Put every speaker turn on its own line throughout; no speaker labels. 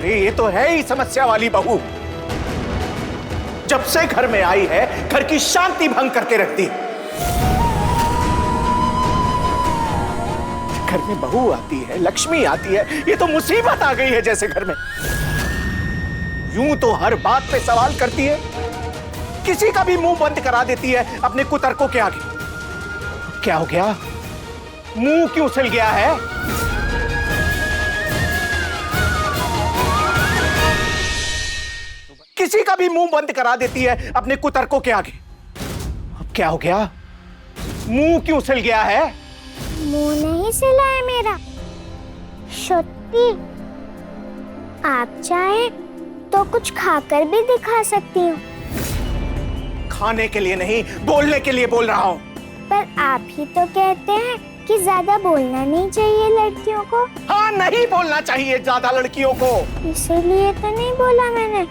अरे ये तो है ही समस्या वाली बहू। जब से घर में आई है घर की शांति भंग करके रखती। घर में बहू आती है, लक्ष्मी आती है, ये तो मुसीबत आ गई है जैसे घर में। यूं तो हर बात पे सवाल करती है, किसी का भी मुंह बंद करा देती है अपने कुतर्कों के आगे। क्या हो गया? मुंह क्यों सिल गया है? किसी का भी मुंह बंद करा देती है अपने कुतर्कों के आगे। अब क्या हो गया? मुंह क्यों सिल गया है?
मुंह नहीं सिला है मेरा, सच्ची। आप चाहें तो कुछ खाकर भी दिखा सकती हूँ।
खाने के लिए नहीं, बोलने के लिए बोल रहा हूँ।
पर आप ही तो कहते हैं कि ज्यादा बोलना नहीं चाहिए लड़कियों को।
हाँ, नहीं बोलना चाहिए ज्यादा लड़कियों को।
इसीलिए तो नहीं बोला मैंने।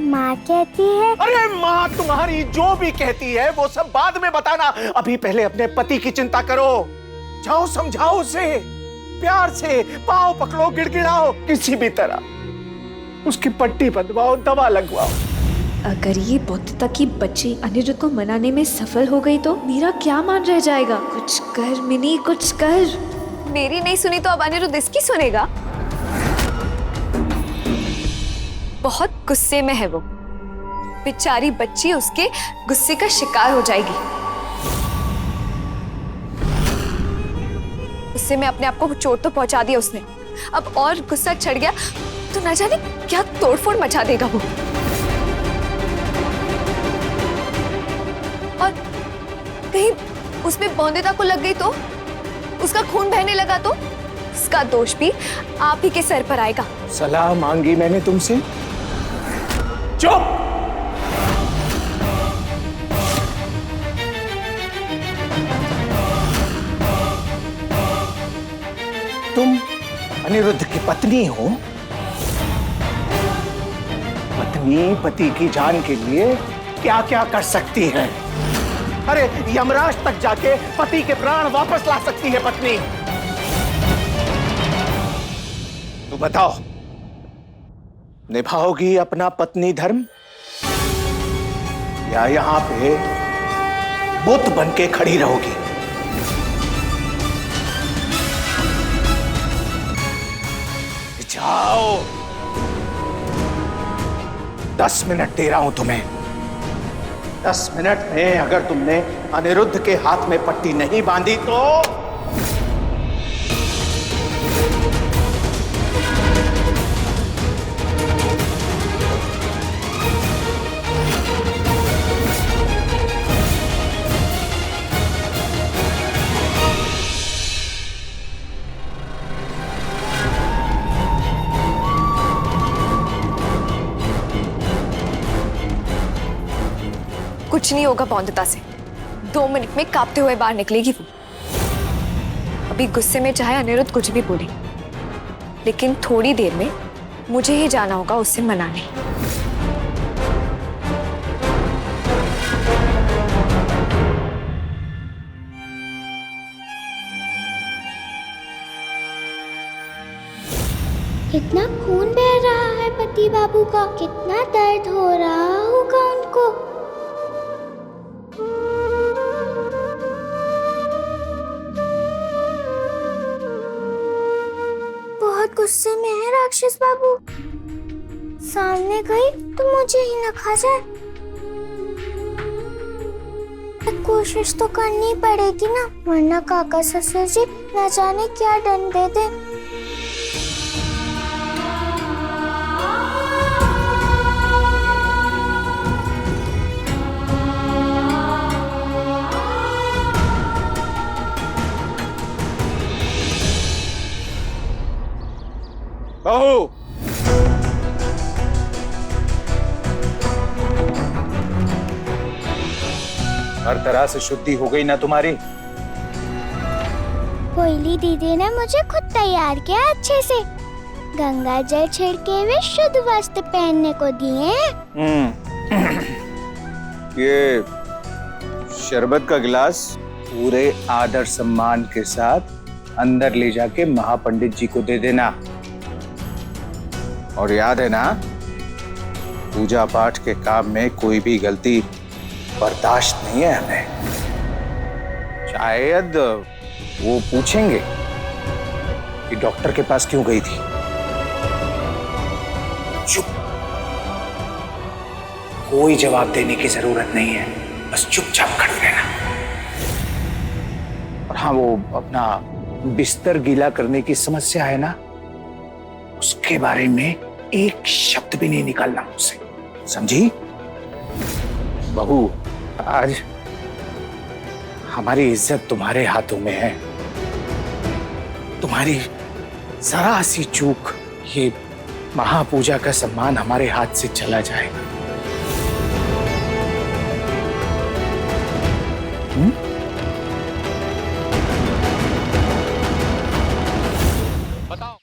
माँ कहती है।
अरे माँ तुम्हारी जो भी कहती है वो सब बाद में बताना, अभी पहले अपने पति की चिंता करो। जाओ समझाओ उसे, प्यार से पाँव पकड़ो, गिड़गिड़ाओ, किसी भी तरह उसकी पट्टी बंधवाओ, दवा लगवाओ।
अगर ये बौद्धता की बच्ची अनिरुद्ध को मनाने में सफल हो गई तो मेरा क्या मान रह जाएगा। कुछ कर मिनी, कुछ कर।
मेरी नहीं सुनी तो अब अनिरुद्ध इसकी सुनेगा। बहुत गुस्से में है वो, बेचारी बच्ची उसके गुस्से का शिकार हो जाएगी। गुस्से में अपने आप को चोट तो पहुंचा दिया उसने, अब और गुस्सा चढ़ गया तो ना जाने क्या तोड़फोड़ मचा देगा वो। और कहीं उसमें बौंदेता को लग गई तो, उसका खून बहने लगा तो इसका दोष भी आप ही के सर पर आएगा।
सलाह मांगी मैंने तुमसे, चुप। तुम अनिरुद्ध की पत्नी हो। पत्नी पति की जान के लिए क्या क्या कर सकती है। अरे यमराज तक जाके पति के प्राण वापस ला सकती है पत्नी। तो बताओ, निभाओगी अपना पत्नी धर्म या यहां पे बुत बन के खड़ी रहोगी? जाओ, 10 मिनट दे रहा हूं तुम्हें। 10 मिनट में अगर तुमने अनिरुद्ध के हाथ में पट्टी नहीं बांधी तो
कुछ नहीं होगा बौंदता से। 2 मिनट में कांपते हुए बाहर निकलेगी वो। अभी गुस्से में चाहे अनिरुद्ध कुछ भी बोले, लेकिन थोड़ी देर में मुझे ही जाना होगा उससे मनाने।
कितना खून बह रहा है पति बाबू का, कितना दर्द हो रहा होगा उनको। बहुत गुस्से में है राक्षस बाबू, सामने गई तो मुझे ही न खा जाए। कोशिश तो करनी पड़ेगी ना, वरना काका ससुर जी न जाने क्या दंड दे दे।
बहू, हर तरह से शुद्धि हो गई ना तुम्हारी?
कोयली दीदी ने मुझे खुद तैयार किया अच्छे से, गंगा जल छिड़के हुए शुद्ध वस्त्र पहनने को दिए।
ये शरबत का गिलास पूरे आदर सम्मान के साथ अंदर ले जाके महापंडित जी को दे देना। और याद है ना, पूजा पाठ के काम में कोई भी गलती बर्दाश्त नहीं है हमें। शायद वो पूछेंगे कि डॉक्टर के पास क्यों गई थी। चुप, कोई जवाब देने की जरूरत नहीं है, बस चुपचाप खड़े रहना। और हाँ, वो अपना बिस्तर गीला करने की समस्या है ना, उसके बारे में एक शब्द भी नहीं निकालना मुझसे, समझी? बहू, आज हमारी इज्जत तुम्हारे हाथों में है। तुम्हारी जरा सी चूक, ये महापूजा का सम्मान हमारे हाथ से चला जाएगा।
बताओ।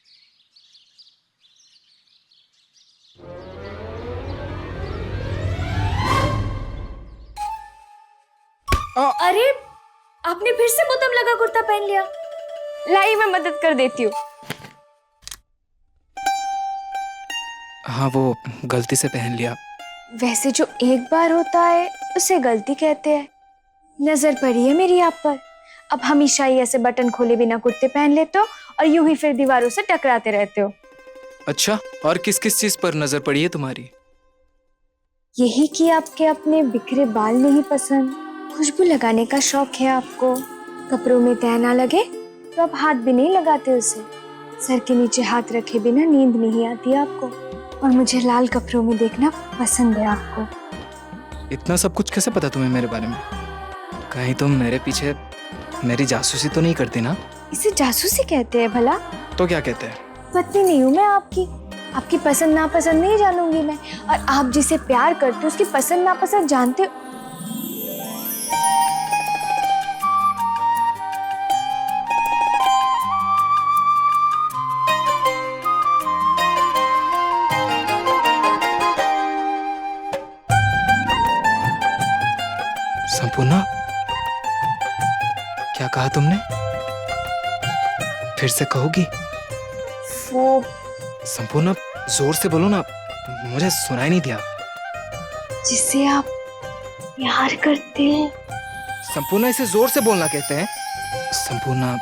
अरे, आपने फिर से बोतम लगा कुर्ता पहन लिया। लाई, मैं मदद कर देती हूँ।
हाँ, वो गलती से पहन लिया।
वैसे जो एक बार होता है उसे गलती कहते हैं। नजर पड़ी है मेरी आप पर। अब हमेशा ही ऐसे बटन खोले बिना कुर्ते पहन लेते हो और यूं ही फिर दीवारों से टकराते रहते हो।
अच्छा, और किस किस चीज पर नजर पड़ी है तुम्हारी?
यही कि आपके अपने बिखरे बाल नहीं पसंद, खुशबू लगाने का शौक है आपको, कपड़ों में तह ना लगे तो आप हाथ भी नहीं लगाते उसे, सर के नीचे हाथ रखे बिना नींद नहीं आती आपको, और मुझे लाल कपड़ों में देखना पसंद है आपको।
इतना सब कुछ कैसे पता तुम्हें मेरे बारे में? कहीं तुम मेरे पीछे मेरी जासूसी तो नहीं करती ना?
इसे जासूसी कहते हैं भला?
तो क्या कहते हैं?
पत्नी नहीं हूँ मैं आपकी। आपकी पसंद नापसंद नहीं जानूंगी मैं, और आप जिसे प्यार करते हो उसकी पसंद नापसंद जानते हो।
संपूर्णा, क्या कहा तुमने? फिर से कहोगी?
वो
संपूर्णा, जोर से बोलो ना, मुझे सुनाई नहीं दिया।
जिसे आप प्यार करते हैं।
संपूर्णा, इसे जोर से बोलना कहते हैं। संपूर्णा,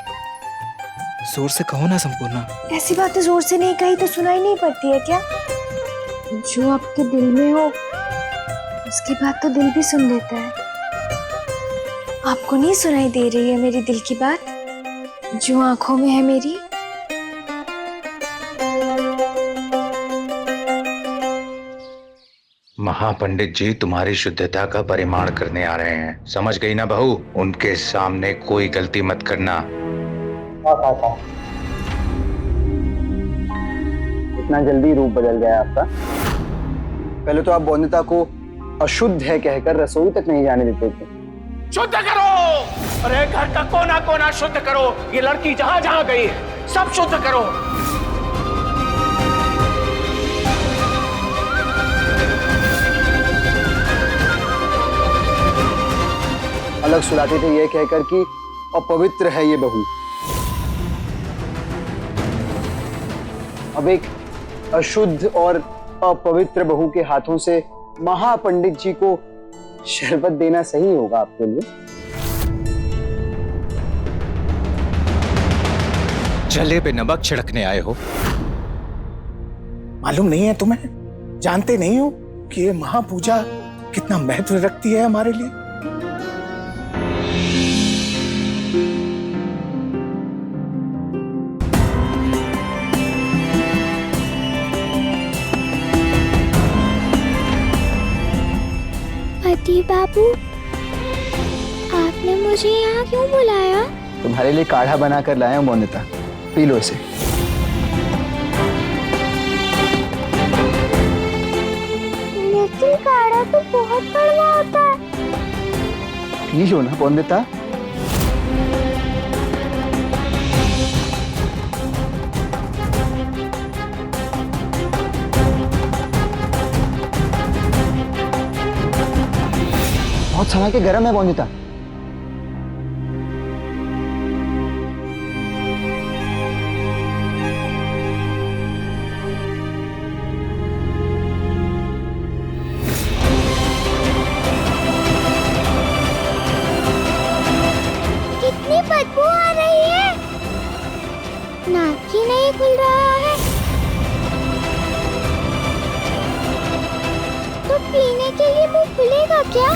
जोर से कहो ना संपूर्णा।
ऐसी बातें जोर से नहीं कही तो सुनाई नहीं पड़ती है क्या? जो आपके दिल में हो उसकी बात तो दिल भी सुन लेता है। आपको नहीं सुनाई दे रही है मेरी दिल की बात, जो आंखों में है मेरी?
महापंडित जी तुम्हारी शुद्धता का परिमाण करने आ रहे हैं, समझ गई ना बहू? उनके सामने कोई गलती मत करना।
इतना जल्दी रूप बदल गया आपका? पहले तो आप बोनिता को अशुद्ध है कहकर रसोई तक नहीं जाने देते थे।
शुद्ध करो, अरे घर का कोना कोना शुद्ध करो। ये लड़की जहां जहां गई है सब शुद्ध करो।
अलग सुलाते थे ये कहकर कि अपवित्र है ये बहू। अब एक अशुद्ध और अपवित्र बहू के हाथों से महापंडित जी को शरबत देना सही होगा आपके लिए?
जले पे नमक छिड़कने आए हो? मालूम नहीं है तुम्हें? जानते नहीं हो कि ये महापूजा कितना महत्व रखती है हमारे लिए?
पति बाबू, आपने मुझे यहाँ क्यों बुलाया?
तुम्हारे लिए काढ़ा बनाकर लाया हूं बोनिता, पी लो इसे।
लेकिन काढ़ा तो बहुत कड़वा होता है।
पी लो ना बोनिता। बहुत समय के गर्म है बोनिता।
नाक ही नहीं खुल रहा है तो पीने के लिए मुंह खुलेगा क्या?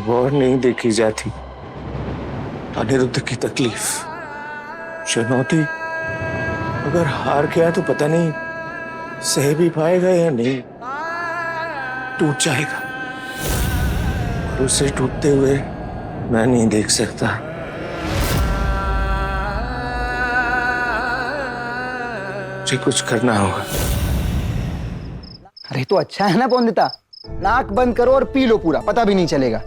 और नहीं देखी जाती अनिरुद्ध की तकलीफ, चुनौती। अगर हार गया तो पता नहीं सह भी पाएगा या नहीं, टूट जाएगा। और उसे टूटते हुए मैं नहीं देख सकता। मुझे कुछ करना होगा।
अरे तो अच्छा है ना पौंदिता, नाक बंद करो और पी लो पूरा, पता भी नहीं चलेगा।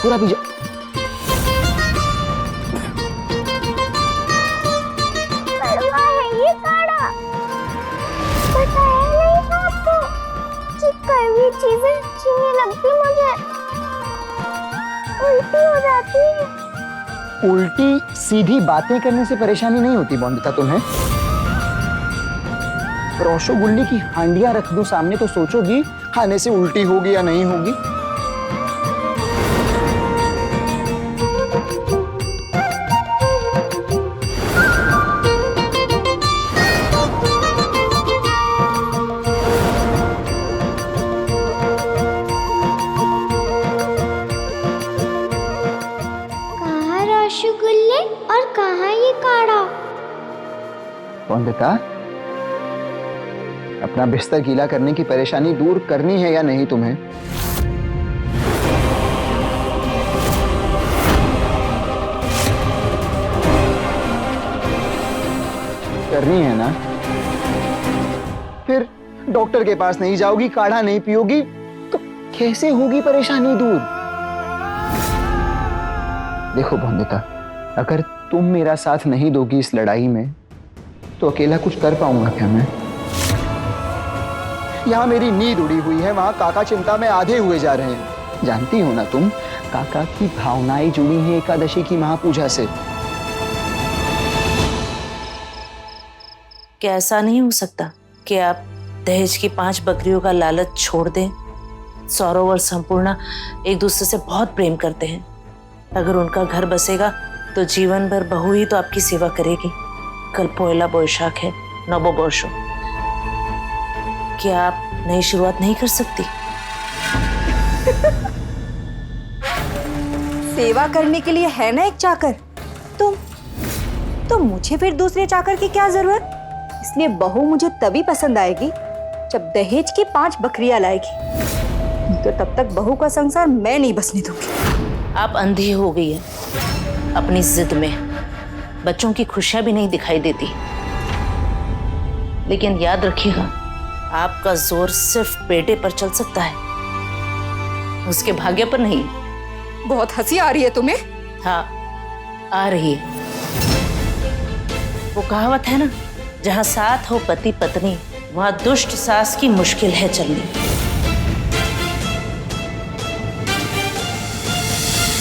पूरा पी जाओ।
कड़वा है ये काढ़ा। बताया नहीं था आपको कि कड़वी चीजें अच्छी नहीं लगती मुझे, उल्टी हो जाती है।
उल्टी सीधी बातें करने से परेशानी नहीं होती पौंदिता तुम्हें? रसगुल्ले की हांडियां रख दूं सामने तो सोचोगी खाने से उल्टी होगी या नहीं होगी?
कहाँ रसगुल्ले और कहाँ ये काढ़ा?
पौंदिता, अपना बिस्तर गीला करने की परेशानी दूर करनी है या नहीं तुम्हें? करनी है ना? फिर डॉक्टर के पास नहीं जाओगी, काढ़ा नहीं पियोगी तो कैसे होगी परेशानी दूर? देखो पौंदिता, अगर तुम मेरा साथ नहीं दोगी इस लड़ाई में तो अकेला कुछ कर पाऊंगा क्या मैं? यहाँ मेरी नींद उड़ी हुई है, वहां काका चिंता में आधे हुए जा रहे हैं। जानती हो ना तुम, काका की भावनाएं जुड़ी हैं एकादशी की महापूजा से।
क्या ऐसा नहीं हो सकता कि आप दहेज की 5 बकरियों का लालच छोड़ दें? सौरव और संपूर्णा एक दूसरे से बहुत प्रेम करते हैं। अगर उनका घर बसेगा तो जीवन भर बहू ही तो आपकी सेवा करेगी। कल पोयला बोईशाख है, नववर्षो। क्या आप नई शुरुआत नहीं कर सकती?
सेवा करने के लिए है ना एक चाकर, तुम तो मुझे फिर दूसरे चाकर की क्या जरूरत? इसलिए बहू मुझे तभी पसंद आएगी जब दहेज की 5 बकरियां लाएगी, तो तब तक बहू का संसार मैं नहीं बसने दूंगी।
आप अंधी हो गई है अपनी जिद में, बच्चों की खुशियां भी नहीं दिखाई देती। लेकिन याद रखिएगा, आपका जोर सिर्फ बेटे पर चल सकता है, उसके भाग्य पर नहीं।
बहुत हंसी आ रही है तुम्हें?
हाँ, आ रही है। वो कहावत है ना, जहां साथ हो पति पत्नी वहां दुष्ट सास की मुश्किल है चलनी।